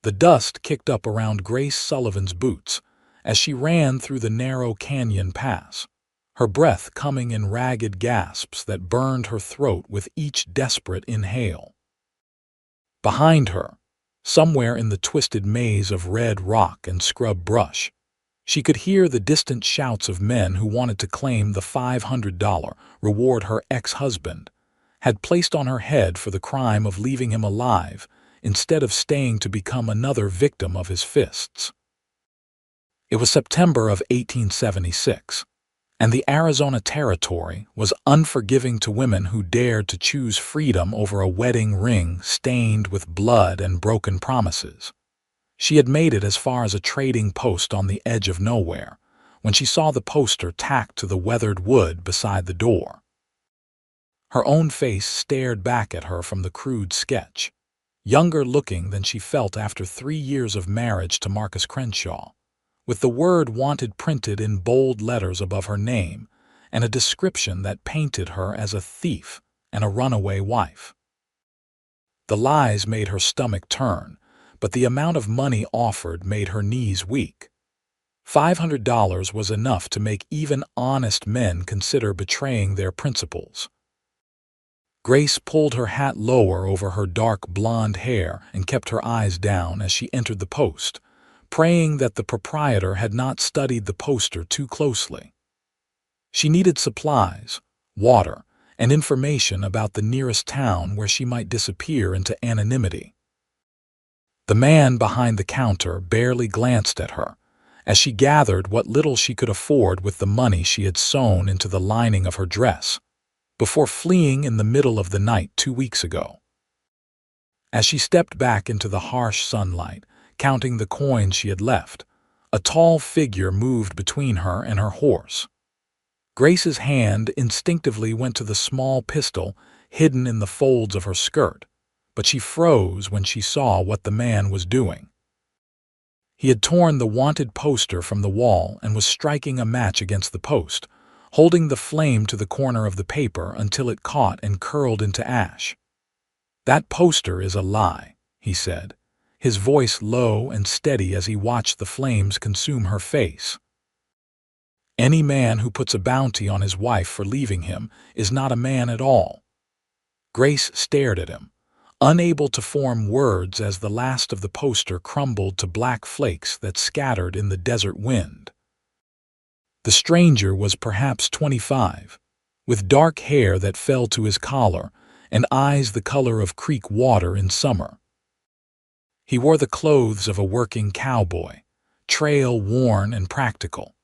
The dust kicked up around Grace Sullivan's boots as she ran through the narrow canyon pass, her breath coming in ragged gasps that burned her throat with each desperate inhale. Behind her, somewhere in the twisted maze of red rock and scrub brush, she could hear the distant shouts of men who wanted to claim the $500 reward her ex-husband had placed on her head for the crime of leaving him alive instead of staying to become another victim of his fists. It was September of 1876, and the Arizona Territory was unforgiving to women who dared to choose freedom over a wedding ring stained with blood and broken promises. She had made it as far as a trading post on the edge of nowhere when she saw the poster tacked to the weathered wood beside the door. Her own face stared back at her from the crude sketch, younger looking than she felt after 3 years of marriage to Marcus Crenshaw, with the word "wanted" printed in bold letters above her name and a description that painted her as a thief and a runaway wife. The lies made her stomach turn, but the amount of money offered made her knees weak. $500 was enough to make even honest men consider betraying their principles. Grace pulled her hat lower over her dark blonde hair and kept her eyes down as she entered the post, praying that the proprietor had not studied the poster too closely. She needed supplies, water, and information about the nearest town where she might disappear into anonymity. The man behind the counter barely glanced at her as she gathered what little she could afford with the money she had sewn into the lining of her dress before fleeing in the middle of the night 2 weeks ago. As she stepped back into the harsh sunlight, counting the coins she had left, a tall figure moved between her and her horse. Grace's hand instinctively went to the small pistol hidden in the folds of her skirt, but she froze when she saw what the man was doing. He had torn the wanted poster from the wall and was striking a match against the post, holding the flame to the corner of the paper until it caught and curled into ash. "That poster is a lie," he said, his voice low and steady as he watched the flames consume her face. "Any man who puts a bounty on his wife for leaving him is not a man at all." Grace stared at him, unable to form words as the last of the poster crumbled to black flakes that scattered in the desert wind. The stranger was perhaps 25, with dark hair that fell to his collar and eyes the color of creek water in summer. He wore the clothes of a working cowboy, trail-worn and practical,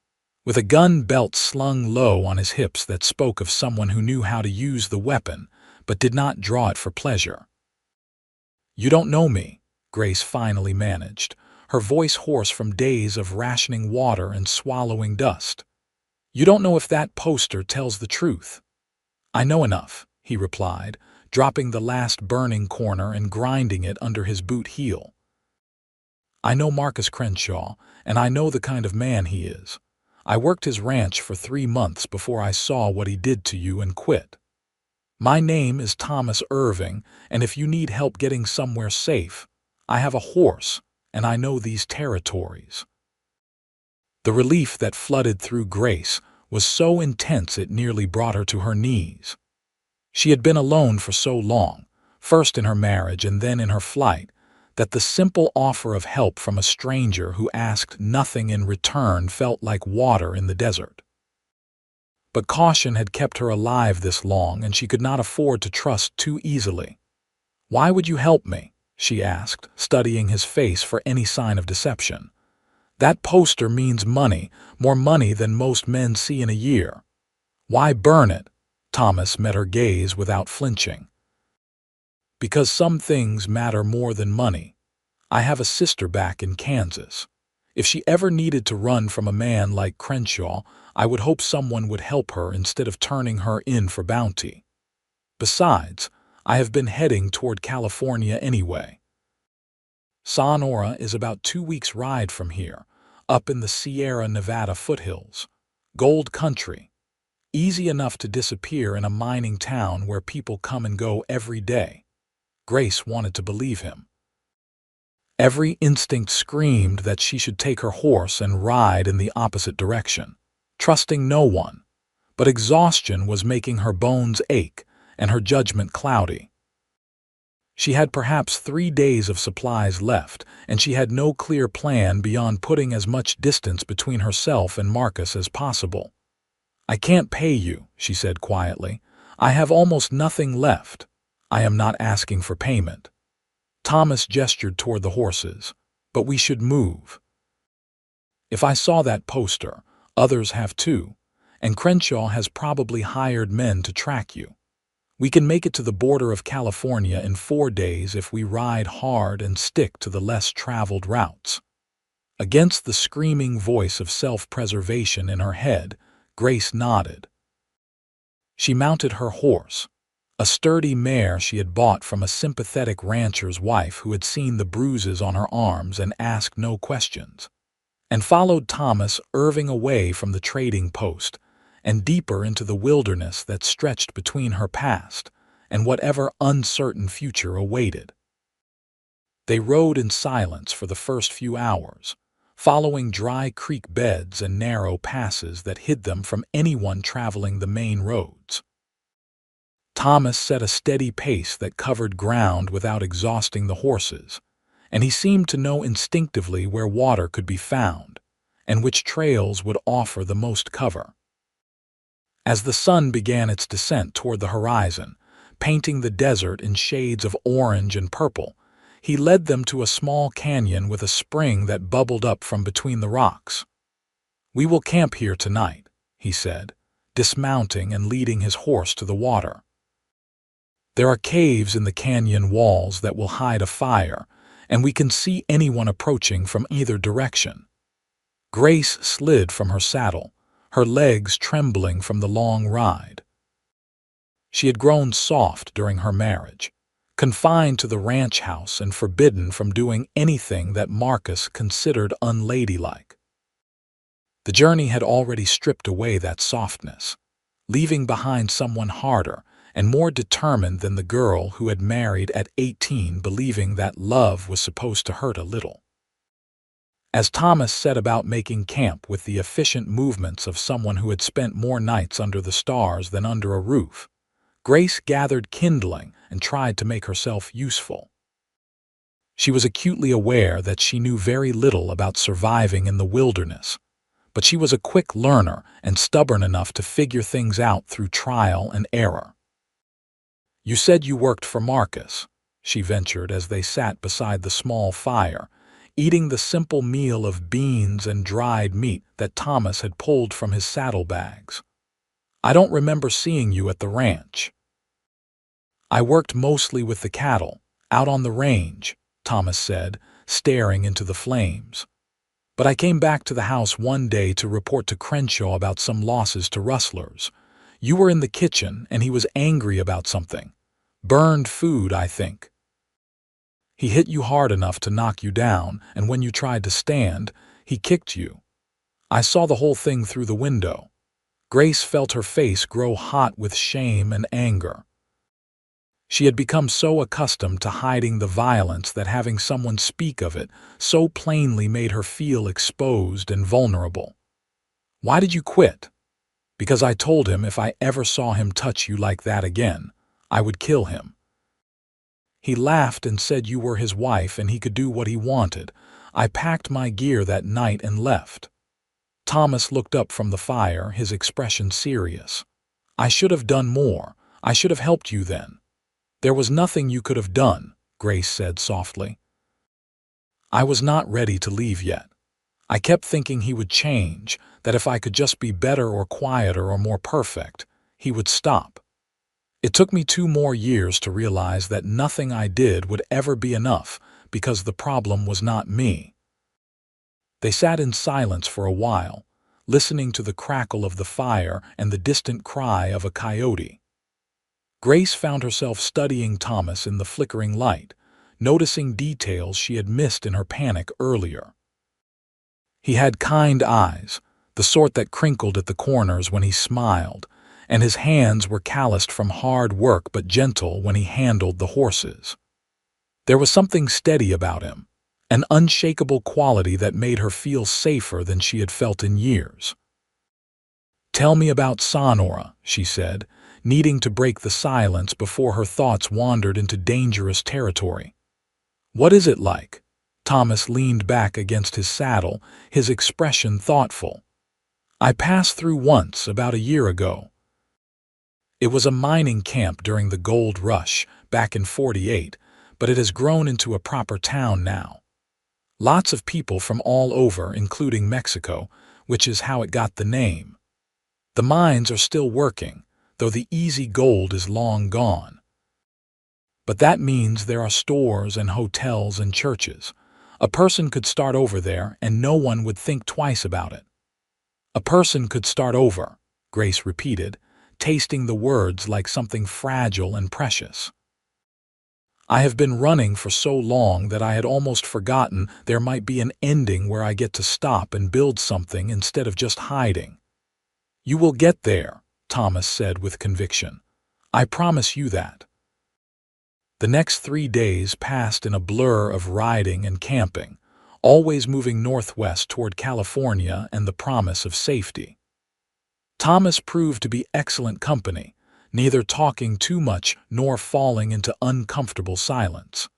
with a gun belt slung low on his hips that spoke of someone who knew how to use the weapon but did not draw it for pleasure. "You don't know me," Grace finally managed, her voice hoarse from days of rationing water and swallowing dust. "You don't know if that poster tells the truth." "I know enough," he replied, dropping the last burning corner and grinding it under his boot heel. "I know Marcus Crenshaw, and I know the kind of man he is. I worked his ranch for 3 months before I saw what he did to you and quit. My name is Thomas Irving, and if you need help getting somewhere safe, I have a horse, and I know these territories." The relief that flooded through Grace was so intense it nearly brought her to her knees. She had been alone for so long, first in her marriage and then in her flight, that the simple offer of help from a stranger who asked nothing in return felt like water in the desert. But caution had kept her alive this long, and she could not afford to trust too easily. "Why would you help me?" she asked, studying his face for any sign of deception. "That poster means money, more money than most men see in a year." "Why burn it?" Thomas met her gaze without flinching. "Because some things matter more than money. I have a sister back in Kansas. If she ever needed to run from a man like Crenshaw, I would hope someone would help her instead of turning her in for bounty. Besides, I have been heading toward California anyway. Sonora is about 2 weeks' ride from here, up in the Sierra Nevada foothills. Gold country. Easy enough to disappear in a mining town where people come and go every day." Grace wanted to believe him. Every instinct screamed that she should take her horse and ride in the opposite direction, trusting no one. But exhaustion was making her bones ache and her judgment cloudy. She had perhaps 3 days of supplies left, and she had no clear plan beyond putting as much distance between herself and Marcus as possible. "I can't pay you," she said quietly. "I have almost nothing left. I am not asking for payment." Thomas gestured toward the horses. "But we should move. If I saw that poster, others have too, and Crenshaw has probably hired men to track you. We can make it to the border of California in 4 days if we ride hard and stick to the less traveled routes." Against the screaming voice of self-preservation in her head, Grace nodded. She mounted her horse, a sturdy mare she had bought from a sympathetic rancher's wife who had seen the bruises on her arms and asked no questions, and followed Thomas Irving away from the trading post and deeper into the wilderness that stretched between her past and whatever uncertain future awaited. They rode in silence for the first few hours, following dry creek beds and narrow passes that hid them from anyone traveling the main roads. Thomas set a steady pace that covered ground without exhausting the horses, and he seemed to know instinctively where water could be found and which trails would offer the most cover. As the sun began its descent toward the horizon, painting the desert in shades of orange and purple, he led them to a small canyon with a spring that bubbled up from between the rocks. "We will camp here tonight," he said, dismounting and leading his horse to the water. "There are caves in the canyon walls that will hide a fire, and we can see anyone approaching from either direction." Grace slid from her saddle, her legs trembling from the long ride. She had grown soft during her marriage, confined to the ranch house and forbidden from doing anything that Marcus considered unladylike. The journey had already stripped away that softness, leaving behind someone harder and more determined than the girl who had married at 18, believing that love was supposed to hurt a little. As Thomas set about making camp with the efficient movements of someone who had spent more nights under the stars than under a roof, Grace gathered kindling and tried to make herself useful. She was acutely aware that she knew very little about surviving in the wilderness, but she was a quick learner and stubborn enough to figure things out through trial and error. "You said you worked for Marcus," she ventured as they sat beside the small fire, eating the simple meal of beans and dried meat that Thomas had pulled from his saddlebags. "I don't remember seeing you at the ranch." "I worked mostly with the cattle, out on the range," Thomas said, staring into the flames. "But I came back to the house one day to report to Crenshaw about some losses to rustlers. You were in the kitchen and he was angry about something. Burned food, I think. He hit you hard enough to knock you down, and when you tried to stand, he kicked you. I saw the whole thing through the window." Grace felt her face grow hot with shame and anger. She had become so accustomed to hiding the violence that having someone speak of it so plainly made her feel exposed and vulnerable. "Why did you quit?" "Because I told him if I ever saw him touch you like that again, I would kill him. He laughed and said you were his wife and he could do what he wanted. I packed my gear that night and left." Thomas looked up from the fire, his expression serious. "I should have done more. I should have helped you then." "There was nothing you could have done," Grace said softly. "I was not ready to leave yet. I kept thinking he would change, that if I could just be better or quieter or more perfect, he would stop. It took me 2 more years to realize that nothing I did would ever be enough because the problem was not me." They sat in silence for a while, listening to the crackle of the fire and the distant cry of a coyote. Grace found herself studying Thomas in the flickering light, noticing details she had missed in her panic earlier. He had kind eyes, the sort that crinkled at the corners when he smiled, and his hands were calloused from hard work but gentle when he handled the horses. There was something steady about him, an unshakable quality that made her feel safer than she had felt in years. "Tell me about Sonora," she said, needing to break the silence before her thoughts wandered into dangerous territory. "What is it like?" Thomas leaned back against his saddle, his expression thoughtful. "I passed through once about a year ago. It was a mining camp during the gold rush, back in '48, but it has grown into a proper town now. Lots of people from all over, including Mexico, which is how it got the name. The mines are still working, though the easy gold is long gone. But that means there are stores and hotels and churches. A person could start over there and no one would think twice about it." "A person could start over," Grace repeated, tasting the words like something fragile and precious. "I have been running for so long that I had almost forgotten there might be an ending where I get to stop and build something instead of just hiding." "You will get there," Thomas said with conviction. "I promise you that." The next 3 days passed in a blur of riding and camping, always moving northwest toward California and the promise of safety. Thomas proved to be excellent company, neither talking too much nor falling into uncomfortable silence.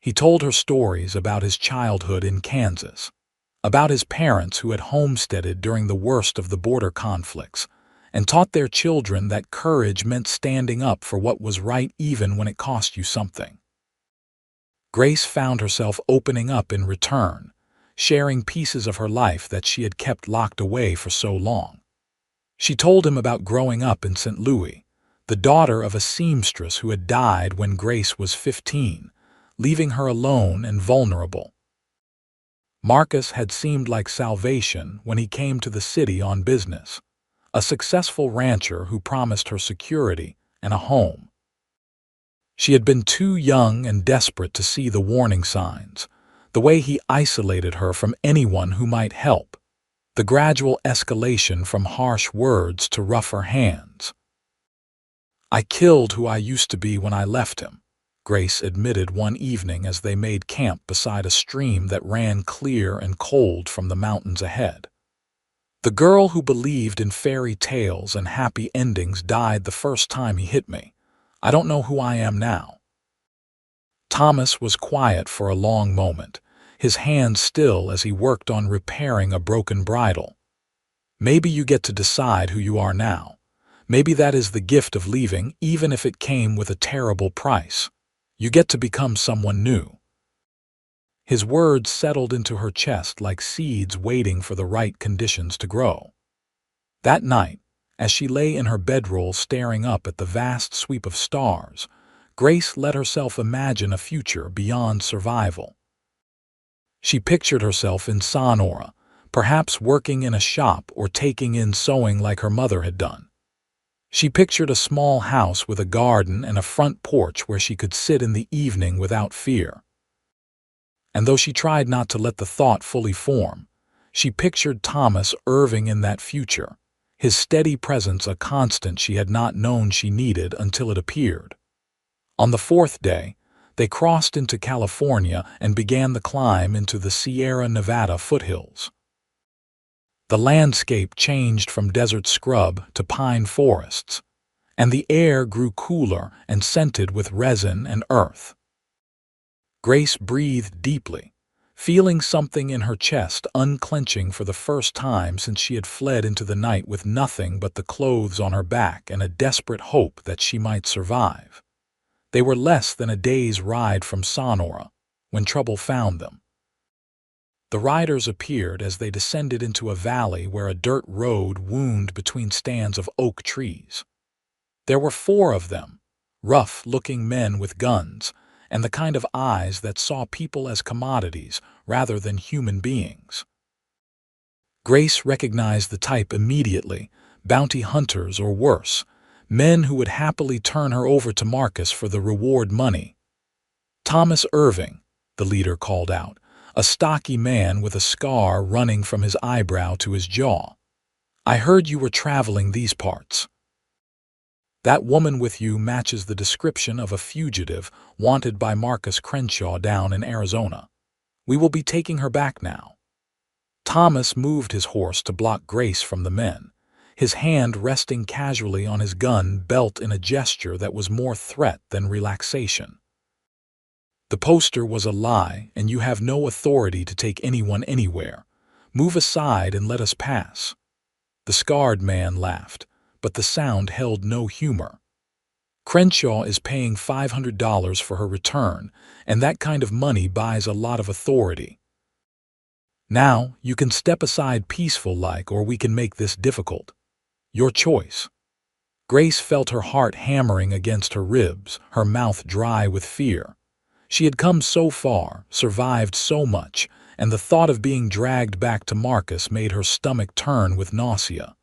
He told her stories about his childhood in Kansas, about his parents who had homesteaded during the worst of the border conflicts, and taught their children that courage meant standing up for what was right even when it cost you something. Grace found herself opening up in return, sharing pieces of her life that she had kept locked away for so long. She told him about growing up in St. Louis, the daughter of a seamstress who had died when Grace was 15, leaving her alone and vulnerable. Marcus had seemed like salvation when he came to the city on business, a successful rancher who promised her security and a home. She had been too young and desperate to see the warning signs, the way he isolated her from anyone who might help, the gradual escalation from harsh words to rougher hands. "I killed who I used to be when I left him," Grace admitted one evening as they made camp beside a stream that ran clear and cold from the mountains ahead. "The girl who believed in fairy tales and happy endings died the first time he hit me. I don't know who I am now." Thomas was quiet for a long moment, his hands still as he worked on repairing a broken bridle. "Maybe you get to decide who you are now. Maybe that is the gift of leaving, even if it came with a terrible price. You get to become someone new." His words settled into her chest like seeds waiting for the right conditions to grow. That night, as she lay in her bedroll staring up at the vast sweep of stars, Grace let herself imagine a future beyond survival. She pictured herself in Sonora, perhaps working in a shop or taking in sewing like her mother had done. She pictured a small house with a garden and a front porch where she could sit in the evening without fear. And though she tried not to let the thought fully form, she pictured Thomas Irving in that future, his steady presence a constant she had not known she needed until it appeared. On the 4th day, they crossed into California and began the climb into the Sierra Nevada foothills. The landscape changed from desert scrub to pine forests, and the air grew cooler and scented with resin and earth. Grace breathed deeply, feeling something in her chest unclenching for the first time since she had fled into the night with nothing but the clothes on her back and a desperate hope that she might survive. They were less than a day's ride from Sonora when trouble found them. The riders appeared as they descended into a valley where a dirt road wound between stands of oak trees. There were 4 of them, rough-looking men with guns, and the kind of eyes that saw people as commodities rather than human beings. Grace recognized the type immediately, bounty hunters or worse, men who would happily turn her over to Marcus for the reward money. "Thomas Irving," the leader called out, a stocky man with a scar running from his eyebrow to his jaw. "I heard you were traveling these parts. That woman with you matches the description of a fugitive wanted by Marcus Crenshaw down in Arizona." We will be taking her back now." Thomas moved his horse to block Grace from the men, his hand resting casually on his gun belt in a gesture that was more threat than relaxation. "The poster was a lie, and you have no authority to take anyone anywhere. Move aside and let us pass." The scarred man laughed, but the sound held no humor. "Crenshaw is paying $500 for her return, and that kind of money buys a lot of authority. Now, you can step aside peaceful-like, or we can make this difficult. Your choice." Grace felt her heart hammering against her ribs, her mouth dry with fear. She had come so far, survived so much, and the thought of being dragged back to Marcus made her stomach turn with nausea.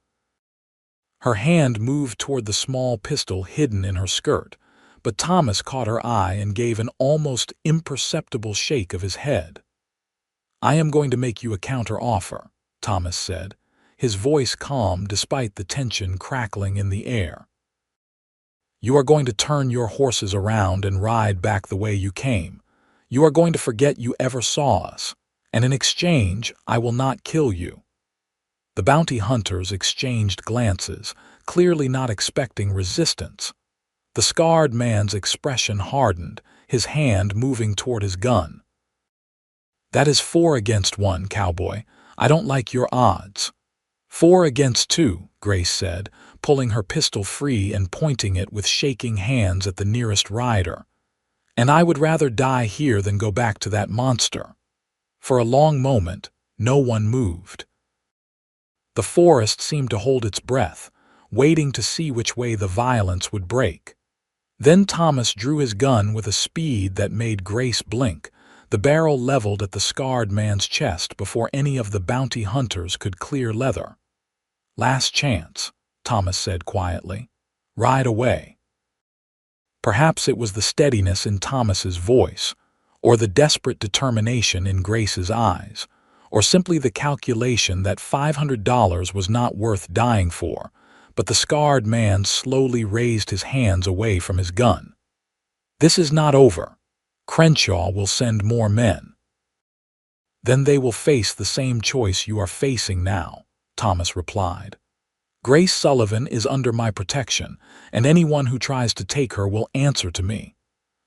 Her hand moved toward the small pistol hidden in her skirt, but Thomas caught her eye and gave an almost imperceptible shake of his head. "I am going to make you a counter-offer," Thomas said, his voice calm despite the tension crackling in the air. "You are going to turn your horses around and ride back the way you came. You are going to forget you ever saw us, and in exchange, I will not kill you." The bounty hunters exchanged glances, clearly not expecting resistance. The scarred man's expression hardened, his hand moving toward his gun. "That is 4 against 1, cowboy. I don't like your odds." 4 against 2, Grace said, pulling her pistol free and pointing it with shaking hands at the nearest rider. "And I would rather die here than go back to that monster." For a long moment, no one moved. The forest seemed to hold its breath, waiting to see which way the violence would break. Then Thomas drew his gun with a speed that made Grace blink, the barrel leveled at the scarred man's chest before any of the bounty hunters could clear leather. "Last chance," Thomas said quietly. "Ride away." Perhaps it was the steadiness in Thomas's voice, or the desperate determination in Grace's eyes, or simply the calculation that $500 was not worth dying for, but the scarred man slowly raised his hands away from his gun. "This is not over. Crenshaw will send more men." "Then they will face the same choice you are facing now," Thomas replied. "Grace Sullivan is under my protection, and anyone who tries to take her will answer to me.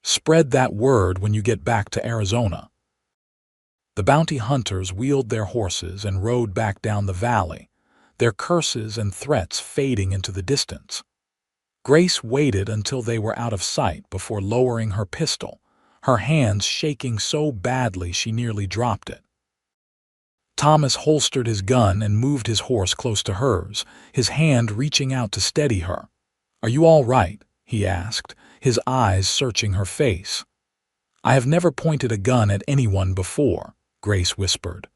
Spread that word when you get back to Arizona." The bounty hunters wheeled their horses and rode back down the valley, their curses and threats fading into the distance. Grace waited until they were out of sight before lowering her pistol, her hands shaking so badly she nearly dropped it. Thomas holstered his gun and moved his horse close to hers, his hand reaching out to steady her. "Are you all right?" he asked, his eyes searching her face. "I have never pointed a gun at anyone before," Grace whispered.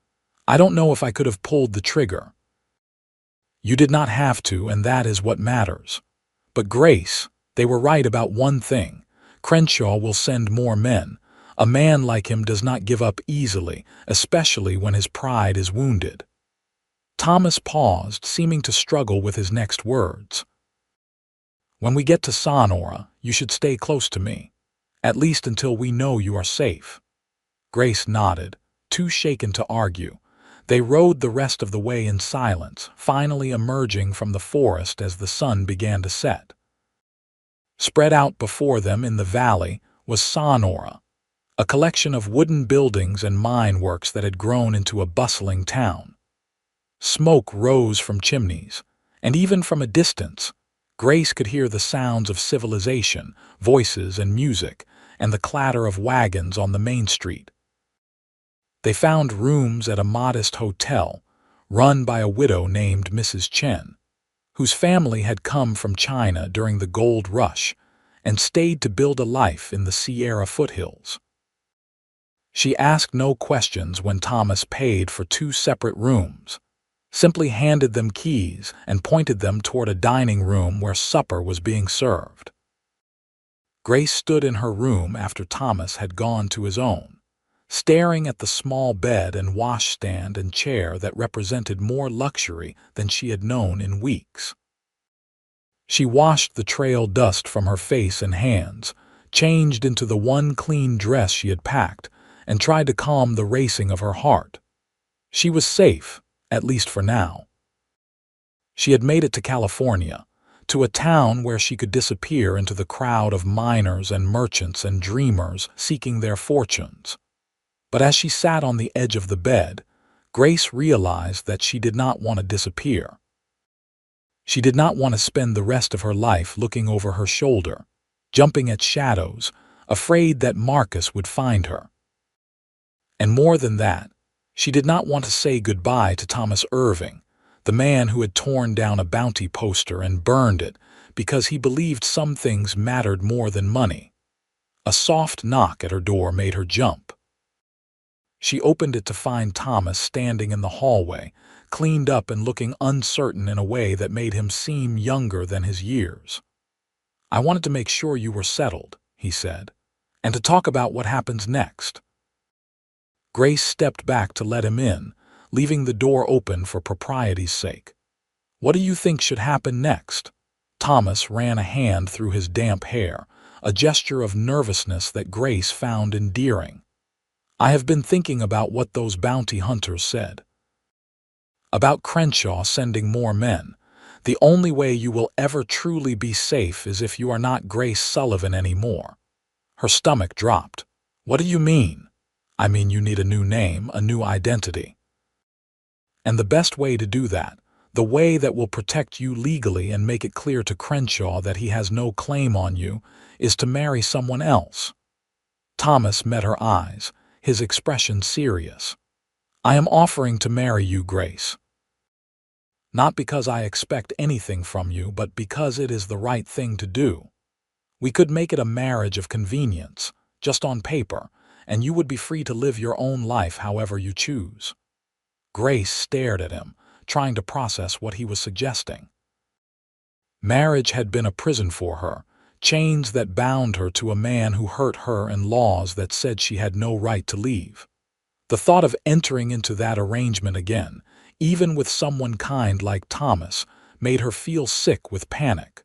"I don't know if I could have pulled the trigger." "You did not have to, and that is what matters." "But Grace, they were right about one thing. Crenshaw will send more men. A man like him does not give up easily, especially when his pride is wounded." Thomas paused, seeming to struggle with his next words. "When we get to Sonora, you should stay close to me, at least until we know you are safe." Grace nodded, too shaken to argue. They rode the rest of the way in silence, finally emerging from the forest as the sun began to set. Spread out before them in the valley was Sonora, a collection of wooden buildings and mine works that had grown into a bustling town. Smoke rose from chimneys, and even from a distance, Grace could hear the sounds of civilization, voices and music, and the clatter of wagons on the main street. They found rooms at a modest hotel, run by a widow named Mrs. Chen, whose family had come from China during the gold rush and stayed to build a life in the Sierra foothills. She asked no questions when Thomas paid for 2 separate rooms, simply handed them keys and pointed them toward a dining room where supper was being served. Grace stood in her room after Thomas had gone to his own, staring at the small bed and washstand and chair that represented more luxury than she had known in weeks. She washed the trail dust from her face and hands, changed into the one clean dress she had packed, and tried to calm the racing of her heart. She was safe, at least for now. She had made it to California, to a town where she could disappear into the crowd of miners and merchants and dreamers seeking their fortunes. But as she sat on the edge of the bed, Grace realized that she did not want to disappear. She did not want to spend the rest of her life looking over her shoulder, jumping at shadows, afraid that Marcus would find her. And more than that, she did not want to say goodbye to Thomas Irving, the man who had torn down a bounty poster and burned it because he believed some things mattered more than money. A soft knock at her door made her jump. She opened it to find Thomas standing in the hallway, cleaned up and looking uncertain in a way that made him seem younger than his years. "I wanted to make sure you were settled," he said, "and to talk about what happens next." Grace stepped back to let him in, leaving the door open for propriety's sake. "What do you think should happen next?" Thomas ran a hand through his damp hair, a gesture of nervousness that Grace found endearing. "I have been thinking about what those bounty hunters said. About Crenshaw sending more men. The only way you will ever truly be safe is if you are not Grace Sullivan anymore." Her stomach dropped. "What do you mean?" "I mean you need a new name, a new identity. And the best way to do that, the way that will protect you legally and make it clear to Crenshaw that he has no claim on you, is to marry someone else." Thomas met her eyes, his expression serious. "I am offering to marry you, Grace. Not because I expect anything from you, but because it is the right thing to do. We could make it a marriage of convenience, just on paper, and you would be free to live your own life however you choose." Grace stared at him, trying to process what he was suggesting. Marriage had been a prison for her, chains that bound her to a man who hurt her and laws that said she had no right to leave. The thought of entering into that arrangement again, even with someone kind like Thomas, made her feel sick with panic.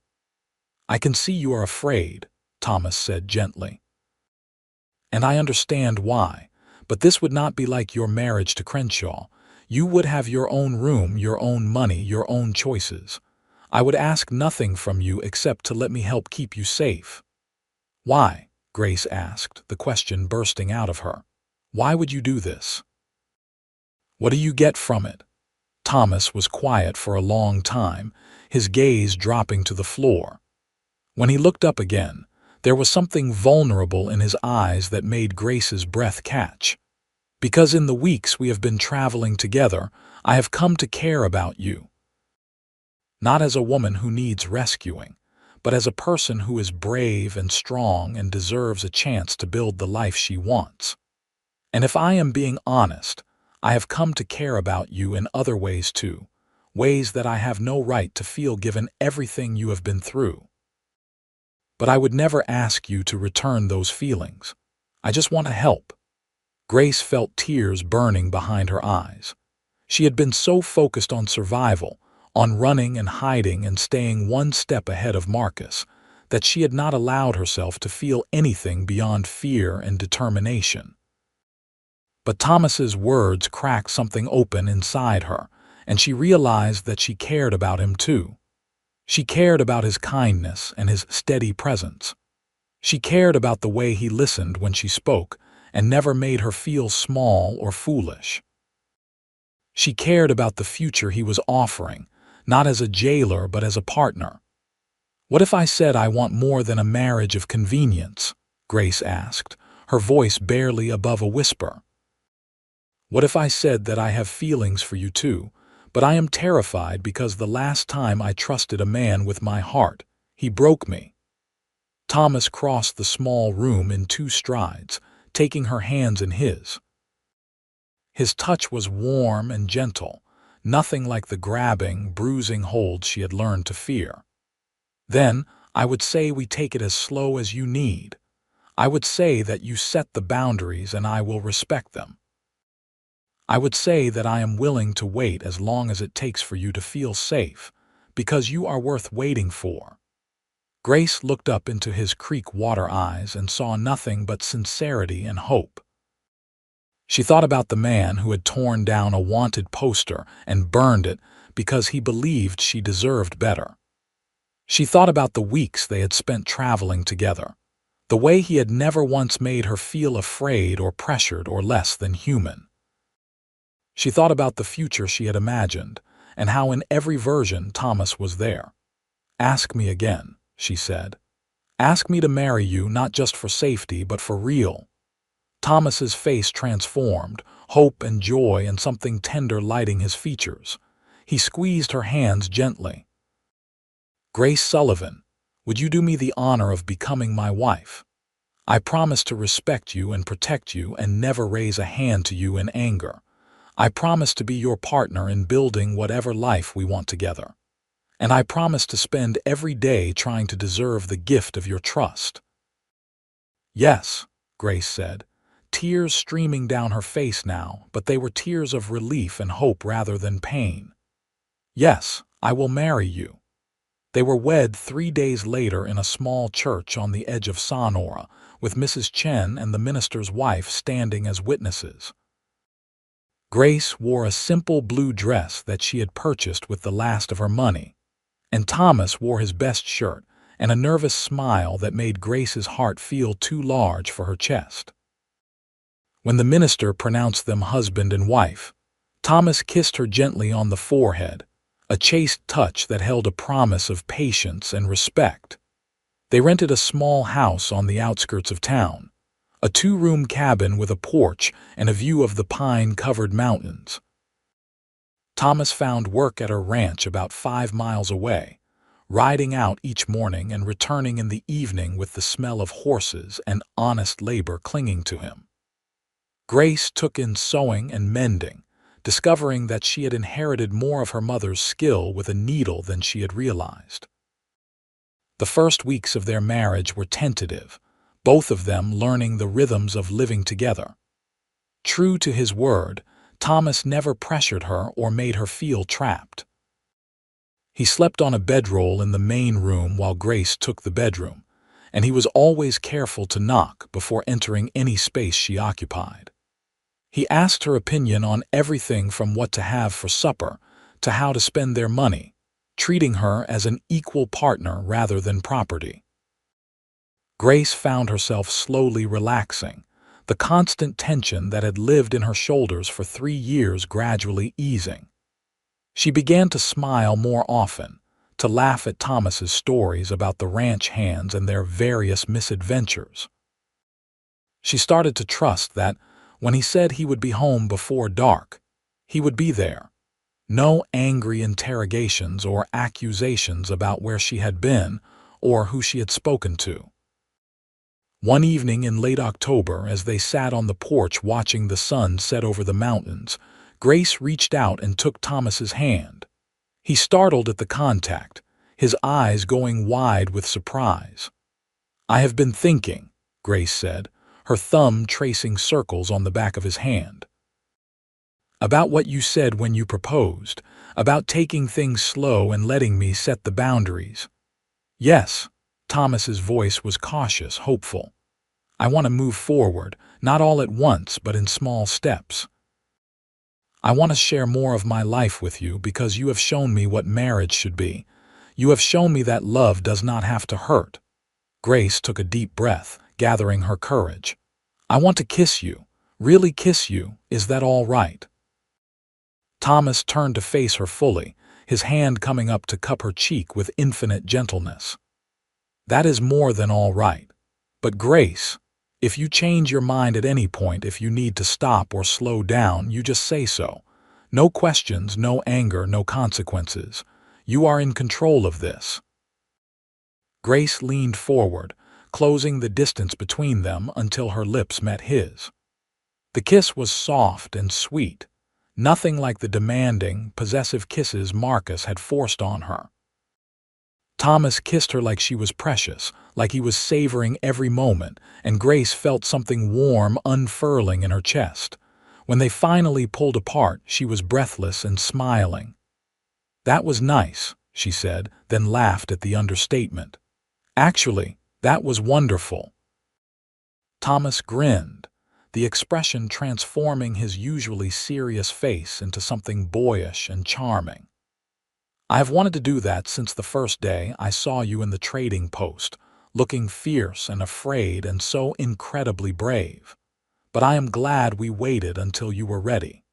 "I can see you are afraid," Thomas said gently. "And I understand why, but this would not be like your marriage to Crenshaw. You would have your own room, your own money, your own choices. I would ask nothing from you except to let me help keep you safe." "Why?" Grace asked, the question bursting out of her. "Why would you do this? What do you get from it?" Thomas was quiet for a long time, his gaze dropping to the floor. When he looked up again, there was something vulnerable in his eyes that made Grace's breath catch. "Because in the weeks we have been traveling together, I have come to care about you. Not as a woman who needs rescuing, but as a person who is brave and strong and deserves a chance to build the life she wants. And if I am being honest, I have come to care about you in other ways too, ways that I have no right to feel given everything you have been through. But I would never ask you to return those feelings. I just want to help." Grace felt tears burning behind her eyes. She had been so focused on survival, on running and hiding and staying one step ahead of Marcus, that she had not allowed herself to feel anything beyond fear and determination. But Thomas's words cracked something open inside her, and she realized that she cared about him too. She cared about his kindness and his steady presence. She cared about the way he listened when she spoke and never made her feel small or foolish. She cared about the future he was offering, not as a jailer but as a partner. "What if I said I want more than a marriage of convenience?" Grace asked, her voice barely above a whisper. "What if I said that I have feelings for you too, but I am terrified because the last time I trusted a man with my heart, he broke me?" Thomas crossed the small room in 2 strides, taking her hands in his. His touch was warm and gentle, nothing like the grabbing, bruising hold she had learned to fear. "Then, I would say we take it as slow as you need. I would say that you set the boundaries and I will respect them. I would say that I am willing to wait as long as it takes for you to feel safe, because you are worth waiting for." Grace looked up into his creek water eyes and saw nothing but sincerity and hope. She thought about the man who had torn down a wanted poster and burned it because he believed she deserved better. She thought about the weeks they had spent traveling together, the way he had never once made her feel afraid or pressured or less than human. She thought about the future she had imagined, and how in every version Thomas was there. "Ask me again," she said. "Ask me to marry you not just for safety, but for real." Thomas's face transformed, hope and joy and something tender lighting his features. He squeezed her hands gently. "Grace Sullivan, would you do me the honor of becoming my wife? I promise to respect you and protect you and never raise a hand to you in anger. I promise to be your partner in building whatever life we want together. And I promise to spend every day trying to deserve the gift of your trust." "Yes," Grace said, tears streaming down her face now, but they were tears of relief and hope rather than pain. "Yes, I will marry you." They were wed 3 days later in a small church on the edge of Sonora, with Mrs. Chen and the minister's wife standing as witnesses. Grace wore a simple blue dress that she had purchased with the last of her money, and Thomas wore his best shirt and a nervous smile that made Grace's heart feel too large for her chest. When the minister pronounced them husband and wife, Thomas kissed her gently on the forehead, a chaste touch that held a promise of patience and respect. They rented a small house on the outskirts of town, a 2-room cabin with a porch and a view of the pine-covered mountains. Thomas found work at a ranch about 5 miles away, riding out each morning and returning in the evening with the smell of horses and honest labor clinging to him. Grace took in sewing and mending, discovering that she had inherited more of her mother's skill with a needle than she had realized. The first weeks of their marriage were tentative, both of them learning the rhythms of living together. True to his word, Thomas never pressured her or made her feel trapped. He slept on a bedroll in the main room while Grace took the bedroom, and he was always careful to knock before entering any space she occupied. He asked her opinion on everything from what to have for supper to how to spend their money, treating her as an equal partner rather than property. Grace found herself slowly relaxing, the constant tension that had lived in her shoulders for 3 years gradually easing. She began to smile more often, to laugh at Thomas's stories about the ranch hands and their various misadventures. She started to trust that, when he said he would be home before dark, he would be there. No angry interrogations or accusations about where she had been or who she had spoken to. One evening in late October, as they sat on the porch watching the sun set over the mountains, Grace reached out and took Thomas's hand. He startled at the contact, his eyes going wide with surprise. "I have been thinking," Grace said, her thumb tracing circles on the back of his hand. "About what you said when you proposed, about taking things slow and letting me set the boundaries." "Yes," Thomas's voice was cautious, hopeful. "I want to move forward, not all at once, but in small steps. I want to share more of my life with you because you have shown me what marriage should be. You have shown me that love does not have to hurt." Grace took a deep breath, gathering her courage. "I want to kiss you, really kiss you. Is that all right?" Thomas turned to face her fully, his hand coming up to cup her cheek with infinite gentleness. "That is more than all right. But Grace, if you change your mind at any point, if you need to stop or slow down, you just say so. No questions, no anger, no consequences. You are in control of this." Grace leaned forward, closing the distance between them until her lips met his. The kiss was soft and sweet, nothing like the demanding, possessive kisses Marcus had forced on her. Thomas kissed her like she was precious, like he was savoring every moment, and Grace felt something warm unfurling in her chest. When they finally pulled apart, she was breathless and smiling. "That was nice," she said, then laughed at the understatement. "Actually, that was wonderful." Thomas grinned. the expression transforming his usually serious face into something boyish and charming. "I have wanted to do that since the first day I saw you in the trading post, looking fierce and afraid and so incredibly brave. But I am glad we waited until you were ready."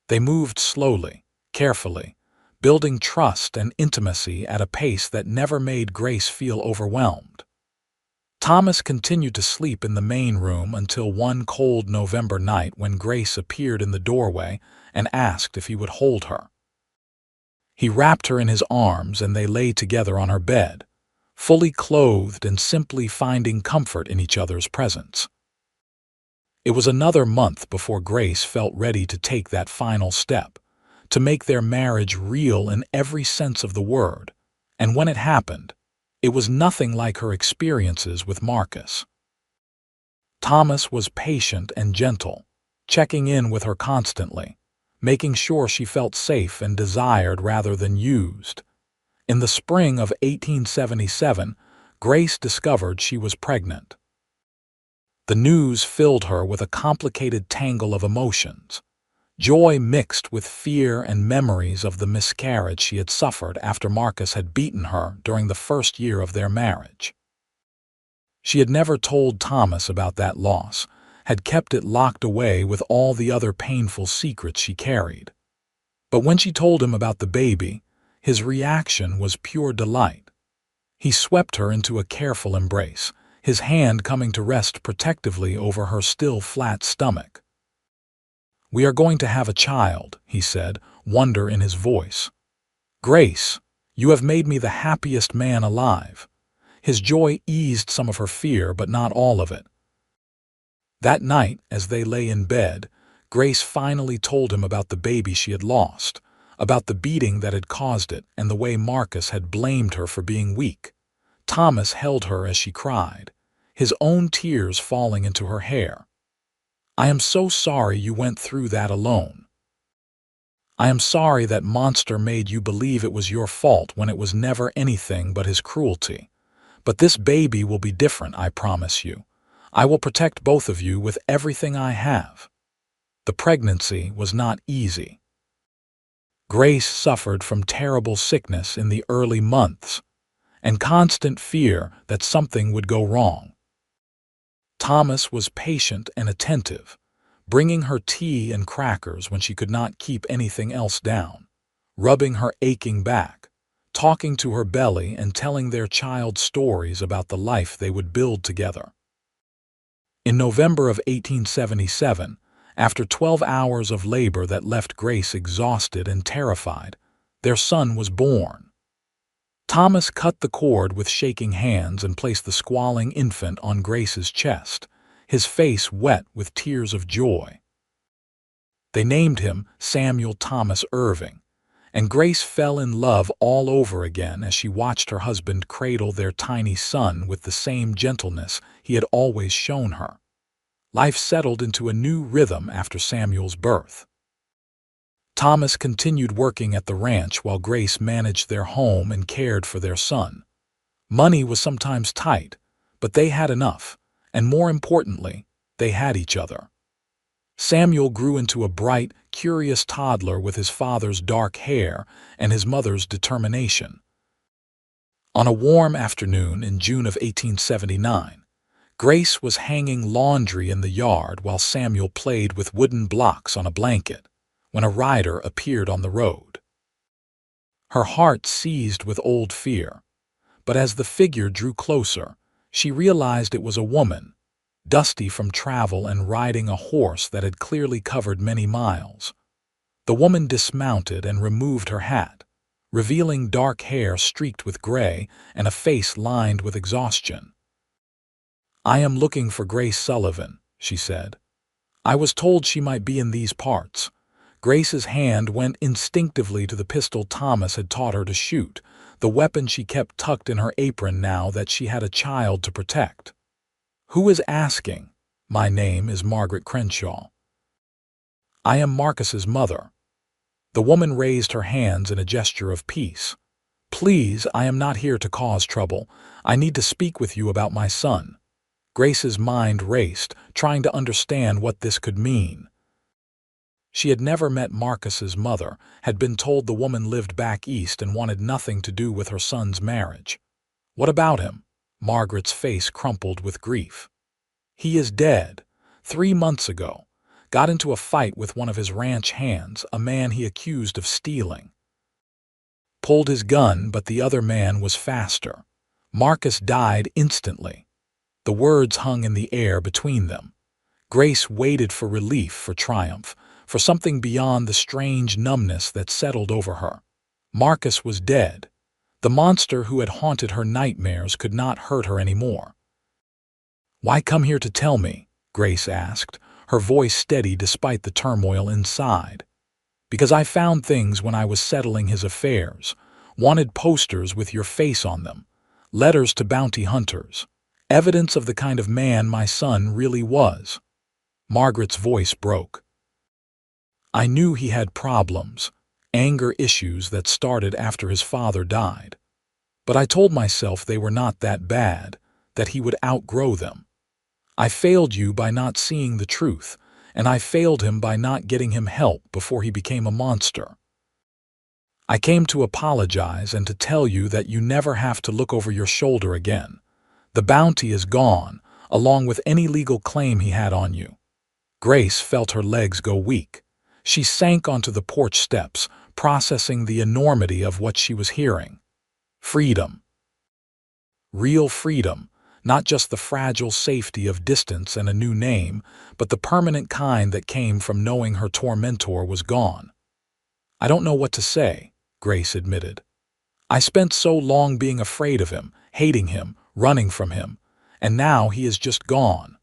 They moved slowly, carefully, building trust and intimacy at a pace that never made Grace feel overwhelmed. Thomas continued to sleep in the main room until one cold November night when Grace appeared in the doorway and asked if he would hold her. He wrapped her in his arms and they lay together on her bed, fully clothed and simply finding comfort in each other's presence. It was another month before Grace felt ready to take that final step, to make their marriage real in every sense of the word, and when it happened, it was nothing like her experiences with Marcus. Thomas was patient and gentle, checking in with her constantly, making sure she felt safe and desired rather than used. In the spring of 1877, Grace discovered she was pregnant. The news filled her with a complicated tangle of emotions, joy mixed with fear and memories of the miscarriage she had suffered after Marcus had beaten her during the first year of their marriage. She had never told Thomas about that loss, had kept it locked away with all the other painful secrets she carried. But when she told him about the baby, his reaction was pure delight. He swept her into a careful embrace, his hand coming to rest protectively over her still flat stomach. "We are going to have a child," he said, wonder in his voice. "Grace, you have made me the happiest man alive." His joy eased some of her fear, but not all of it. That night, as they lay in bed, Grace finally told him about the baby she had lost, about the beating that had caused it, and the way Marcus had blamed her for being weak. Thomas held her as she cried, his own tears falling into her hair. "I am so sorry you went through that alone. I am sorry that monster made you believe it was your fault when it was never anything but his cruelty. But this baby will be different, I promise you. I will protect both of you with everything I have." The pregnancy was not easy. Grace suffered from terrible sickness in the early months and constant fear that something would go wrong. Thomas was patient and attentive, bringing her tea and crackers when she could not keep anything else down, rubbing her aching back, talking to her belly and telling their child stories about the life they would build together. In November of 1877, after 12 hours of labor that left Grace exhausted and terrified, their son was born. Thomas cut the cord with shaking hands and placed the squalling infant on Grace's chest, his face wet with tears of joy. They named him Samuel Thomas Irving, and Grace fell in love all over again as she watched her husband cradle their tiny son with the same gentleness he had always shown her. Life settled into a new rhythm after Samuel's birth. Thomas continued working at the ranch while Grace managed their home and cared for their son. Money was sometimes tight, but they had enough, and more importantly, they had each other. Samuel grew into a bright, curious toddler with his father's dark hair and his mother's determination. On a warm afternoon in June of 1879, Grace was hanging laundry in the yard while Samuel played with wooden blocks on a blanket, when a rider appeared on the road. Her heart seized with old fear, but as the figure drew closer, she realized it was a woman, dusty from travel and riding a horse that had clearly covered many miles. The woman dismounted and removed her hat, revealing dark hair streaked with gray and a face lined with exhaustion. "I am looking for Grace Sullivan," she said. "I was told she might be in these parts." Grace's hand went instinctively to the pistol Thomas had taught her to shoot, the weapon she kept tucked in her apron now that she had a child to protect. "Who is asking?" "My name is Margaret Crenshaw. I am Marcus's mother." The woman raised her hands in a gesture of peace. "Please, I am not here to cause trouble. I need to speak with you about my son." Grace's mind raced, trying to understand what this could mean. She had never met Marcus's mother, had been told the woman lived back east and wanted nothing to do with her son's marriage. What about him? Margaret's face crumpled with grief. He is dead. 3 months ago. Got into a fight with one of his ranch hands, a man he accused of stealing. Pulled his gun, but the other man was faster. Marcus died instantly. The words hung in the air between them. Grace waited for relief, for triumph, for something beyond the strange numbness that settled over her. Marcus was dead. The monster who had haunted her nightmares could not hurt her anymore. "Why come here to tell me?" Grace asked, her voice steady despite the turmoil inside. "Because I found things when I was settling his affairs. Wanted posters with your face on them. Letters to bounty hunters. Evidence of the kind of man my son really was." Margaret's voice broke. "I knew he had problems, anger issues that started after his father died. But I told myself they were not that bad, that he would outgrow them. I failed you by not seeing the truth, and I failed him by not getting him help before he became a monster. I came to apologize and to tell you that you never have to look over your shoulder again. The bounty is gone, along with any legal claim he had on you." Grace felt her legs go weak. She sank onto the porch steps, processing the enormity of what she was hearing. Freedom. Real freedom, not just the fragile safety of distance and a new name, but the permanent kind that came from knowing her tormentor was gone. "I don't know what to say," Grace admitted. "I spent so long being afraid of him, hating him, running from him, and now he is just gone."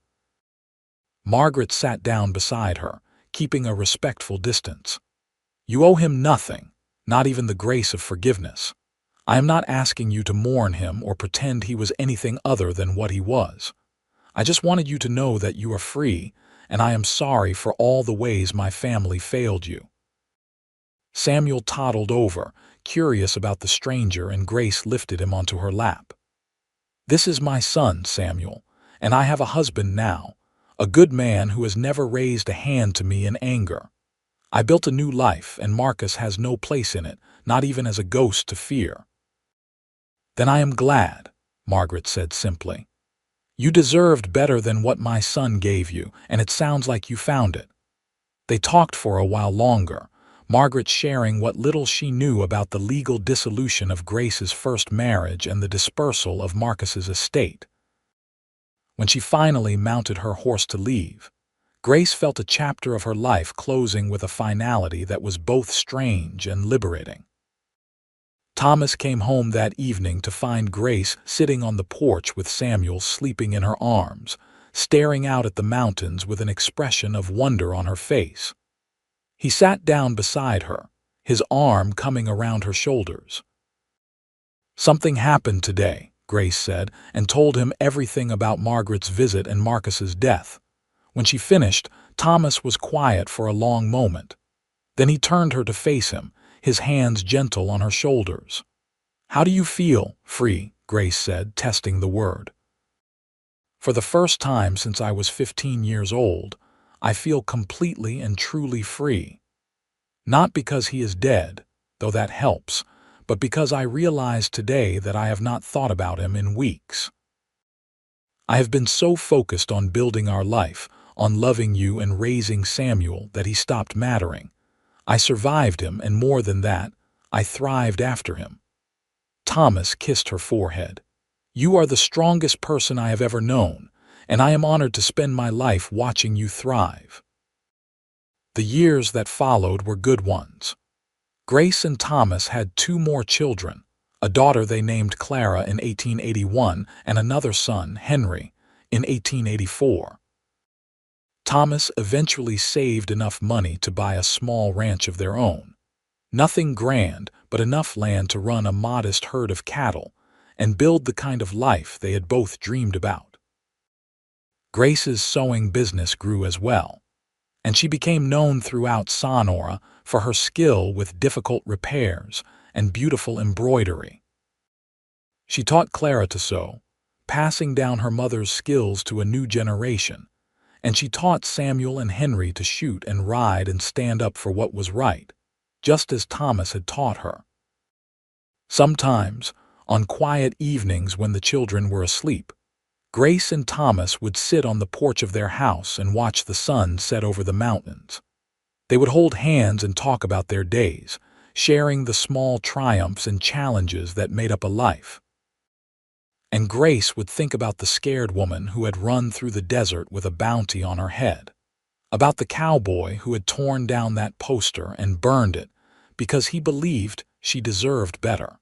Margaret sat down beside her, keeping a respectful distance. "You owe him nothing, not even the grace of forgiveness. I am not asking you to mourn him or pretend he was anything other than what he was. I just wanted you to know that you are free, and I am sorry for all the ways my family failed you." Samuel toddled over, curious about the stranger, and Grace lifted him onto her lap. "This is my son, Samuel, and I have a husband now, a good man who has never raised a hand to me in anger. I built a new life, and Marcus has no place in it, not even as a ghost to fear." "Then I am glad," Margaret said simply. "You deserved better than what my son gave you, and it sounds like you found it." They talked for a while longer, Margaret sharing what little she knew about the legal dissolution of Grace's first marriage and the dispersal of Marcus's estate. When she finally mounted her horse to leave, Grace felt a chapter of her life closing with a finality that was both strange and liberating. Thomas came home that evening to find Grace sitting on the porch with Samuel sleeping in her arms, staring out at the mountains with an expression of wonder on her face. He sat down beside her, his arm coming around her shoulders. "Something happened today," Grace said, and told him everything about Margaret's visit and Marcus's death. When she finished, Thomas was quiet for a long moment. Then he turned her to face him, his hands gentle on her shoulders. "How do you feel, free?" Grace said, testing the word. "For the first time since I was 15 years old, I feel completely and truly free. Not because he is dead, though that helps, but because I realize today that I have not thought about him in weeks. I have been so focused on building our life, on loving you and raising Samuel, that he stopped mattering. I survived him, and more than that, I thrived after him." Thomas kissed her forehead. "You are the strongest person I have ever known, and I am honored to spend my life watching you thrive." The years that followed were good ones. Grace and Thomas had 2 more children, a daughter they named Clara in 1881 and another son, Henry, in 1884. Thomas eventually saved enough money to buy a small ranch of their own. Nothing grand, but enough land to run a modest herd of cattle and build the kind of life they had both dreamed about. Grace's sewing business grew as well, and she became known throughout Sonora for her skill with difficult repairs and beautiful embroidery. She taught Clara to sew, passing down her mother's skills to a new generation, and she taught Samuel and Henry to shoot and ride and stand up for what was right, just as Thomas had taught her. Sometimes, on quiet evenings when the children were asleep, Grace and Thomas would sit on the porch of their house and watch the sun set over the mountains. They would hold hands and talk about their days, sharing the small triumphs and challenges that made up a life. And Grace would think about the scared woman who had run through the desert with a bounty on her head, about the cowboy who had torn down that poster and burned it because he believed she deserved better.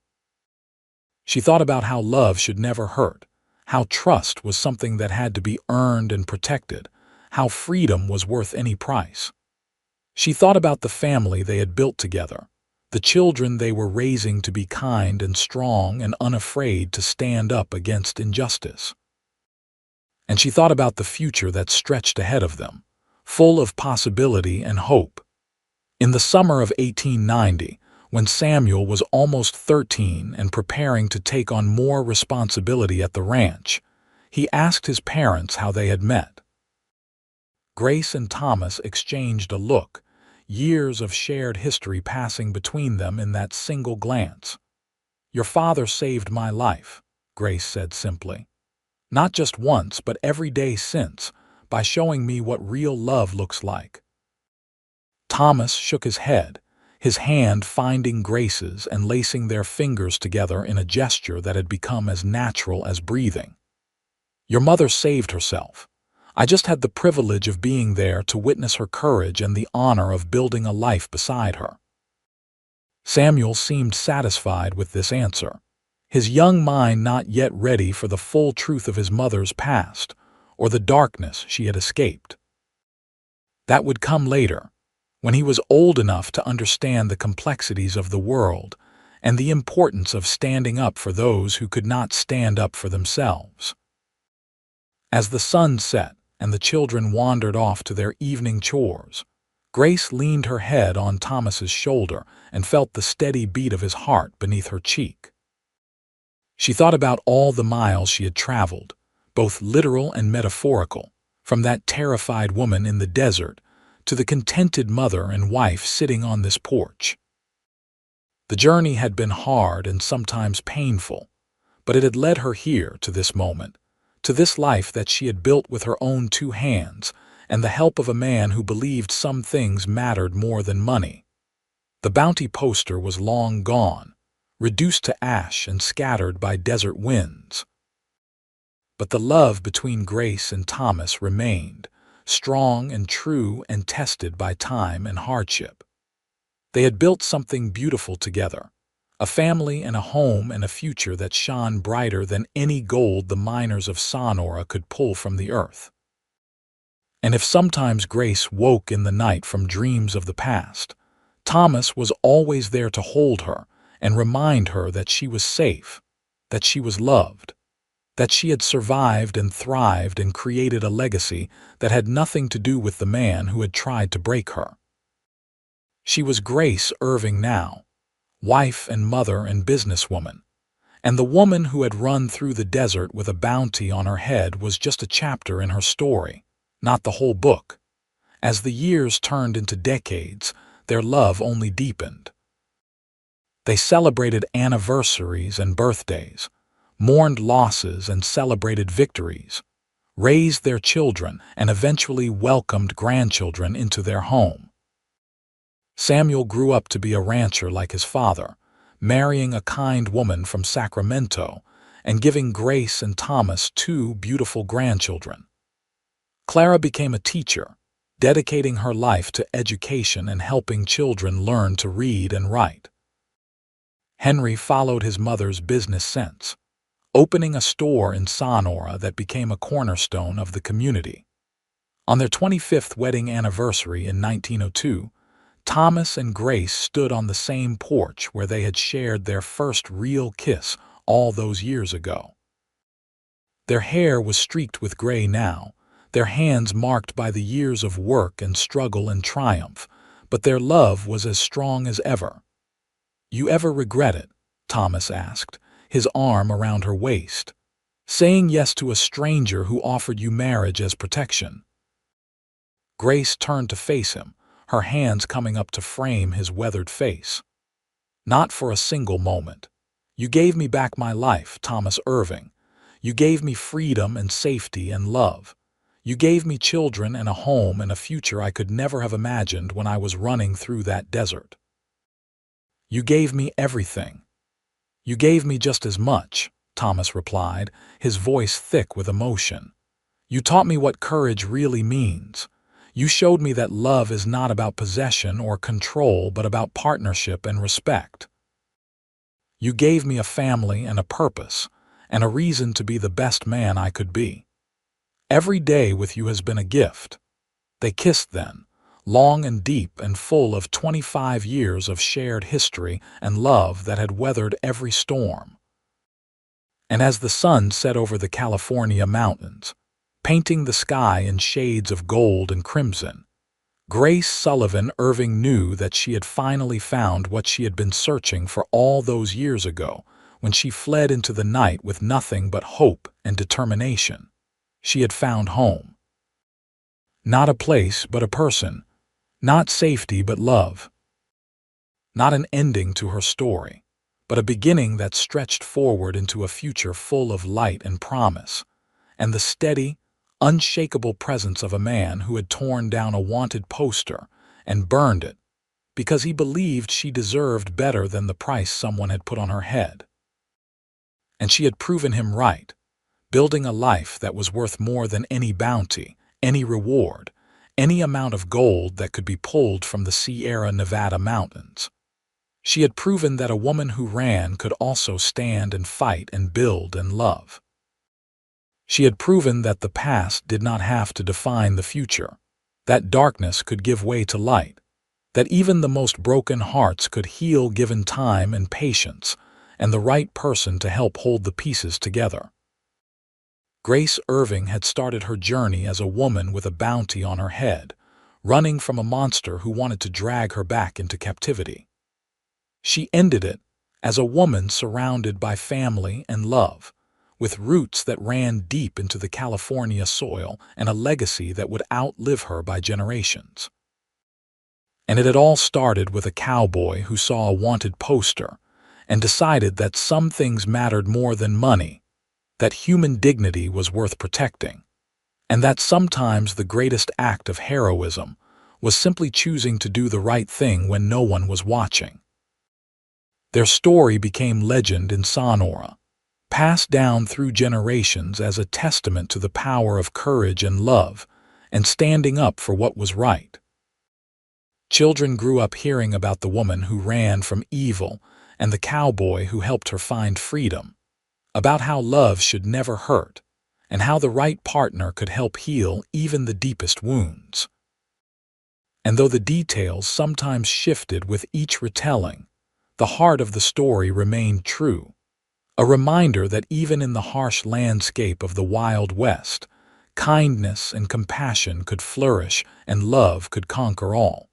She thought about how love should never hurt, how trust was something that had to be earned and protected, how freedom was worth any price. She thought about the family they had built together, the children they were raising to be kind and strong and unafraid to stand up against injustice. And she thought about the future that stretched ahead of them, full of possibility and hope. In the summer of 1890, when Samuel was almost 13 and preparing to take on more responsibility at the ranch, he asked his parents how they had met. Grace and Thomas exchanged a look, years of shared history passing between them in that single glance. "Your father saved my life," Grace said simply. "Not just once, but every day since, by showing me what real love looks like." Thomas shook his head, his hand finding Grace's and lacing their fingers together in a gesture that had become as natural as breathing. "Your mother saved herself. I just had the privilege of being there to witness her courage and the honor of building a life beside her." Samuel seemed satisfied with this answer, his young mind not yet ready for the full truth of his mother's past or the darkness she had escaped. That would come later, when he was old enough to understand the complexities of the world and the importance of standing up for those who could not stand up for themselves. As the sun set and the children wandered off to their evening chores, Grace leaned her head on Thomas's shoulder and felt the steady beat of his heart beneath her cheek. She thought about all the miles she had traveled, both literal and metaphorical, from that terrified woman in the desert to the contented mother and wife sitting on this porch. The journey had been hard and sometimes painful, but it had led her here to this moment, to this life that she had built with her own two hands and the help of a man who believed some things mattered more than money. The bounty poster was long gone, reduced to ash and scattered by desert winds. But the love between Grace and Thomas remained, strong and true and tested by time and hardship. They had built something beautiful together, a family and a home and a future that shone brighter than any gold the miners of Sonora could pull from the earth. And if sometimes Grace woke in the night from dreams of the past, Thomas was always there to hold her and remind her that she was safe, that she was loved, that she had survived and thrived and created a legacy that had nothing to do with the man who had tried to break her. She was Grace Irving now, wife and mother and businesswoman, and the woman who had run through the desert with a bounty on her head was just a chapter in her story, not the whole book. As the years turned into decades, their love only deepened. They celebrated anniversaries and birthdays, mourned losses and celebrated victories, raised their children and eventually welcomed grandchildren into their home. Samuel grew up to be a rancher like his father, marrying a kind woman from Sacramento and giving Grace and Thomas two beautiful grandchildren. Clara became a teacher, dedicating her life to education and helping children learn to read and write. Henry followed his mother's business sense, opening a store in Sonora that became a cornerstone of the community. On their 25th wedding anniversary in 1902, Thomas and Grace stood on the same porch where they had shared their first real kiss all those years ago. Their hair was streaked with gray now, their hands marked by the years of work and struggle and triumph, but their love was as strong as ever. "You ever regret it?" Thomas asked, his arm around her waist. saying yes to a stranger who offered you marriage as protection. Grace turned to face him, her hands coming up to frame his weathered face. Not for a single moment. You gave me back my life, Thomas Irving. You gave me freedom and safety and love. You gave me children and a home and a future I could never have imagined when I was running through that desert. You gave me everything. You gave me just as much, Thomas replied, his voice thick with emotion. You taught me what courage really means. You showed me that love is not about possession or control, but about partnership and respect. You gave me a family and a purpose, and a reason to be the best man I could be. Every day with you has been a gift. They kissed then, long and deep and full of 25 years of shared history and love that had weathered every storm. And as the sun set over the California mountains, painting the sky in shades of gold and crimson, Grace Sullivan Irving knew that she had finally found what she had been searching for all those years ago, when she fled into the night with nothing but hope and determination. She had found home. Not a place, but a person. Not safety, but love. Not an ending to her story, but a beginning that stretched forward into a future full of light and promise, and the steady, unshakable presence of a man who had torn down a wanted poster and burned it because he believed she deserved better than the price someone had put on her head. And she had proven him right, building a life that was worth more than any bounty, any reward, any amount of gold that could be pulled from the Sierra Nevada mountains. She had proven that a woman who ran could also stand and fight and build and love. She had proven that the past did not have to define the future, that darkness could give way to light, that even the most broken hearts could heal given time and patience, and the right person to help hold the pieces together. Grace Irving had started her journey as a woman with a bounty on her head, running from a monster who wanted to drag her back into captivity. She ended it as a woman surrounded by family and love, with roots that ran deep into the California soil and a legacy that would outlive her by generations. And it had all started with a cowboy who saw a wanted poster and decided that some things mattered more than money, that human dignity was worth protecting, and that sometimes the greatest act of heroism was simply choosing to do the right thing when no one was watching. Their story became legend in Sonora, passed down through generations as a testament to the power of courage and love, and standing up for what was right. Children grew up hearing about the woman who ran from evil and the cowboy who helped her find freedom, about how love should never hurt, and how the right partner could help heal even the deepest wounds. And though the details sometimes shifted with each retelling, the heart of the story remained true. A reminder that even in the harsh landscape of the Wild West, kindness and compassion could flourish and love could conquer all.